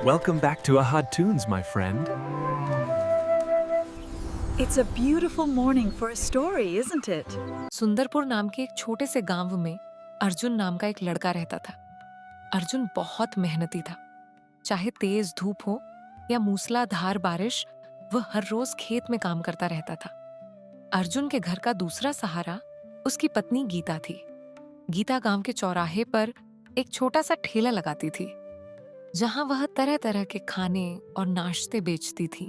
Welcome back to Ahad Tunes, my friend. It's a beautiful morning for a story, isn't it? Sundarpur नाम के एक छोटे से गांव में अर्जुन नाम का एक लड़का रहता था। अर्जुन बहुत मेहनती था। चाहे तेज धूप हो या मूसलाधार बारिश, वह हर रोज खेत में काम करता रहता था। अर्जुन के घर का दूसरा सहारा उसकी पत्नी गीता थी। गीता गांव के चौराहे पर एक छोटा सा ठेला लगाती थी, जहां वह तरह तरह के खाने और नाश्ते बेचती थी।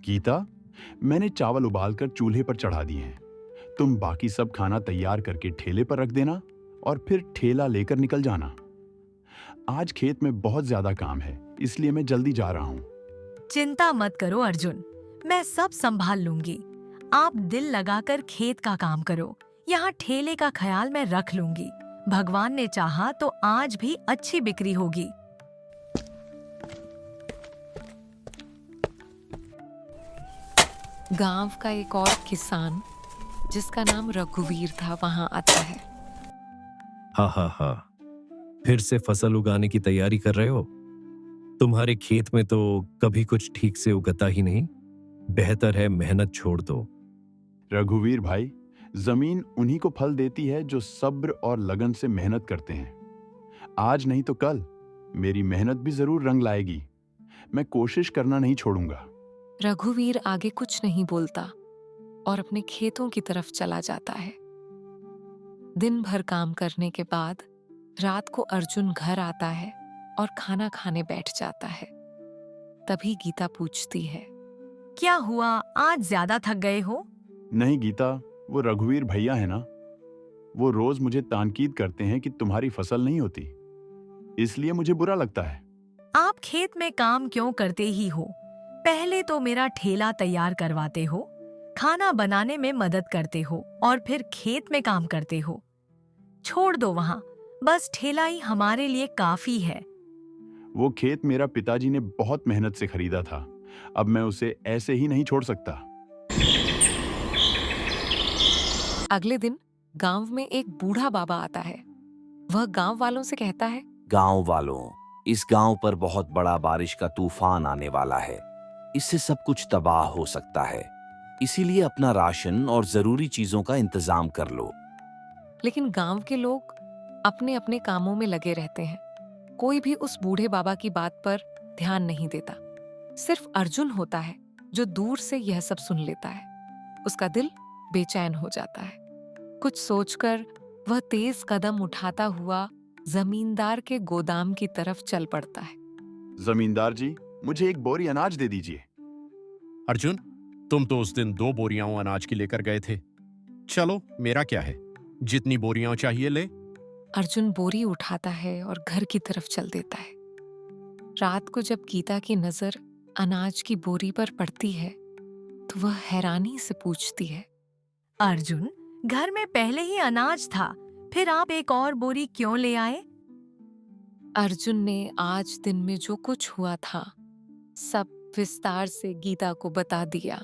गीता, मैंने चावल उबालकर चूल्हे पर चढ़ा दिए हैं। तुम बाकी सब खाना तैयार करके ठेले पर रख देना और फिर ठेला लेकर निकल जाना। आज खेत में बहुत ज्यादा काम है, इसलिए मैं जल्दी जा रहा हूँ। चिंता मत करो अर्जुन, मैं सब संभाल लूंगी। आप दिल लगाकर खेत का काम करो, यहाँ ठेले का ख्याल मैं रख लूंगी। भगवान ने चाहा तो आज भी अच्छी बिक्री होगी। गांव का एक और किसान जिसका नाम रघुवीर था वहां आता है। हा, फिर से फसल उगाने की तैयारी कर रहे हो? तुम्हारे खेत में तो कभी कुछ ठीक से उगता ही नहीं। बेहतर है मेहनत छोड़ दो। रघुवीर भाई, जमीन उन्हीं को फल देती है जो सब्र और लगन से मेहनत करते हैं। आज नहीं तो कल मेरी मेहनत भी जरूर रंग लाएगी। मैं कोशिश करना नहीं छोड़ूंगा। रघुवीर आगे कुछ नहीं बोलता और अपने खेतों की तरफ चला जाता है। दिन भर काम करने के बाद रात को अर्जुन घर आता है और खाना खाने बैठ जाता है। तभी गीता पूछती है, क्या हुआ, आज ज्यादा थक गए हो? नहीं गीता, वो रघुवीर भैया है ना, वो रोज मुझे तानकीद करते हैं कि तुम्हारी फसल नहीं होती, इसलिए मुझे बुरा लगता है। आप खेत में काम क्यों करते ही हो? पहले तो मेरा ठेला तैयार करवाते हो, खाना बनाने में मदद करते हो और फिर खेत में काम करते हो। छोड़ दो वहाँ, बस ठेला ही हमारे लिए काफी है। वो खेत मेरा पिताजी ने बहुत मेहनत से खरीदा था। अब मैं उसे ऐसे ही नहीं छोड़ सकता। अगले दिन गांव में एक बूढ़ा बाबा आता है। वह गांव वालों से कहता है, गांव वालों, इस गांव पर बहुत बड़ा बारिश का तूफान आने वाला है। इससे सब कुछ तबाह हो सकता है, इसीलिए अपना राशन और जरूरी चीजों का इंतजाम कर लो। लेकिन गांव के लोग अपने अपने कामों में लगे रहते हैं। कोई भी उस बूढ़े बाबा की बात पर ध्यान नहीं देता। सिर्फ अर्जुन होता है जो दूर से यह सब सुन लेता है। उसका दिल बेचैन हो जाता है। कुछ सोचकर वह तेज कदम उठाता हुआ जमींदार के गोदाम की तरफ चल पड़ता है। जमींदार जी, मुझे एक बोरी अनाज दे दीजिए। अर्जुन, तुम तो उस दिन 2 बोरियां अनाज की लेकर गए थे। चलो, मेरा क्या है, जितनी बोरियां चाहिए ले। अर्जुन बोरी उठाता है और घर की तरफ चल देता है। रात को जब गीता की नजर अनाज की बोरी पर पड़ती है तो वह हैरानी से पूछती है, अर्जुन, घर में पहले ही अनाज था, फिर आप एक और बोरी क्यों ले आए? अर्जुन ने आज दिन में जो कुछ हुआ था सब विस्तार से गीता को बता दिया।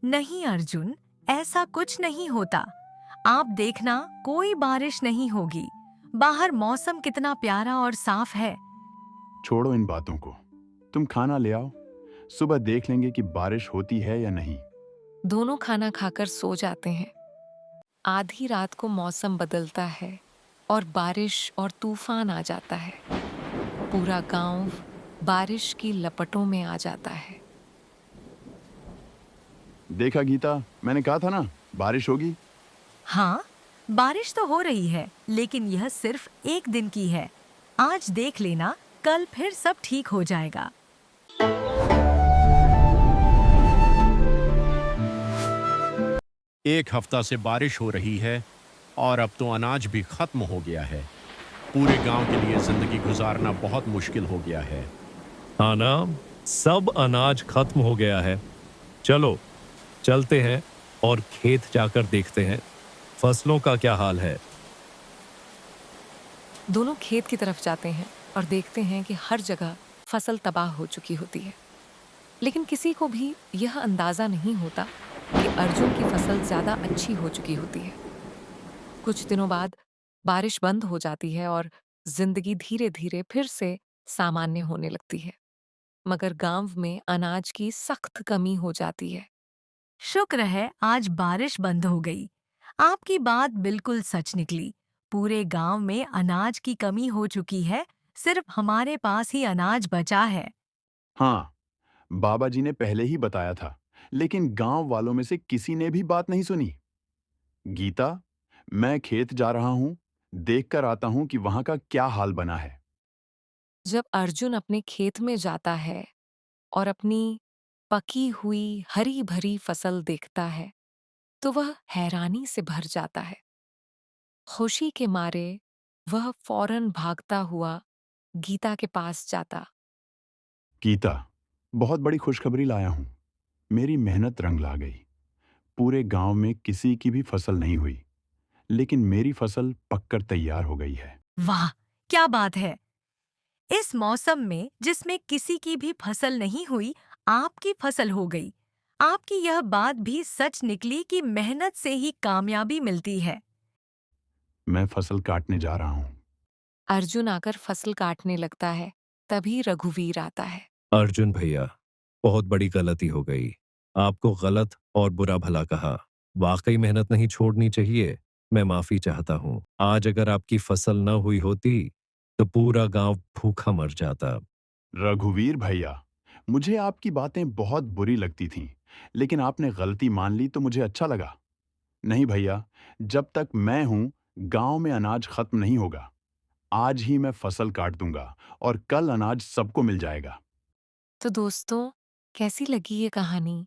नहीं अर्जुन, ऐसा कुछ नहीं होता। आप देखना, कोई बारिश नहीं होगी। बाहर मौसम कितना प्यारा और साफ है। छोड़ो इन बातों को, तुम खाना ले आओ। सुबह देख लेंगे कि बारिश होती है या नहीं। दोनों खाना खाकर सो जाते हैं। आधी रात को मौसम बदलता है और बारिश और तूफान आ जाता है। पूरा गांव बारिश की लपटों में आ जाता है। देखा गीता, मैंने कहा था ना, बारिश होगी। हाँ, बारिश तो हो रही है, लेकिन यह सिर्फ एक दिन की है। आज देख लेना, कल फिर सब ठीक हो जाएगा। एक हफ्ता से बारिश हो रही है और अब तो अनाज भी खत्म हो गया है। पूरे गांव के लिए जिंदगी गुजारना बहुत मुश्किल हो गया है। हाँ ना, सब अनाज खत्म हो गया है। चलो चलते हैं और खेत जाकर देखते हैं फसलों का क्या हाल है। दोनों खेत की तरफ जाते हैं और देखते हैं कि हर जगह फसल तबाह हो चुकी होती है। लेकिन किसी को भी यह अंदाजा नहीं होता कि अर्जुन की फसल ज्यादा अच्छी हो चुकी होती है। कुछ दिनों बाद बारिश बंद हो जाती है और जिंदगी धीरे धीरे फिर से सामान्य होने लगती है, मगर गांव में अनाज की सख्त कमी हो जाती है। शुक्र है आज बारिश बंद हो गई। आपकी बात बिल्कुल सच निकली। पूरे गांव में अनाज की कमी हो चुकी है, सिर्फ हमारे पास ही अनाज बचा है। हाँ, बाबा जी ने पहले ही बताया था, लेकिन गांव वालों में से किसी ने भी बात नहीं सुनी। गीता, मैं खेत जा रहा हूं, देख कर आता हूं कि वहां का क्या हाल बना है। जब अर्जुन अपने खेत में जाता है और अपनी पकी हुई हरी भरी फसल देखता है, तो वह हैरानी से भर जाता है। खुशी के मारे वह फौरन भागता हुआ गीता के पास जाता। गीता, बहुत बड़ी खुशखबरी लाया हूं। मेरी मेहनत रंग ला गई। पूरे गांव में किसी की भी फसल नहीं हुई, लेकिन मेरी फसल पककर तैयार हो गई है। वाह, क्या बात है! इस मौसम में जिसमें किसी की भी फसल नहीं हुई, आपकी फसल हो गई। आपकी यह बात भी सच निकली कि मेहनत से ही कामयाबी मिलती है। मैं फसल काटने जा रहा हूं। अर्जुन आकर फसल काटने लगता है, तभी रघुवीर आता है। अर्जुन भैया, बहुत बड़ी गलती हो गई। आपको गलत और बुरा भला कहा। वाकई मेहनत नहीं छोड़नी चाहिए। मैं माफी चाहता हूँ। आज अगर आपकी फसल न हुई होती तो पूरा गांव भूखा मर जाता। रघुवीर भैया, मुझे आपकी बातें बहुत बुरी लगती थीं, लेकिन आपने गलती मान ली तो मुझे अच्छा लगा। नहीं भैया, जब तक मैं हूं, गांव में अनाज खत्म नहीं होगा। आज ही मैं फसल काट दूंगा और कल अनाज सबको मिल जाएगा। तो दोस्तों, कैसी लगी ये कहानी?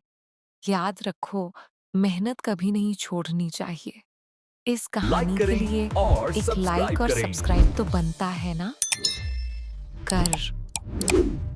याद रखो, मेहनत कभी नहीं छोड़नी चाहिए। इस कहानी के लिए एक लाइक और सब्सक्राइब तो बनता है ना? कर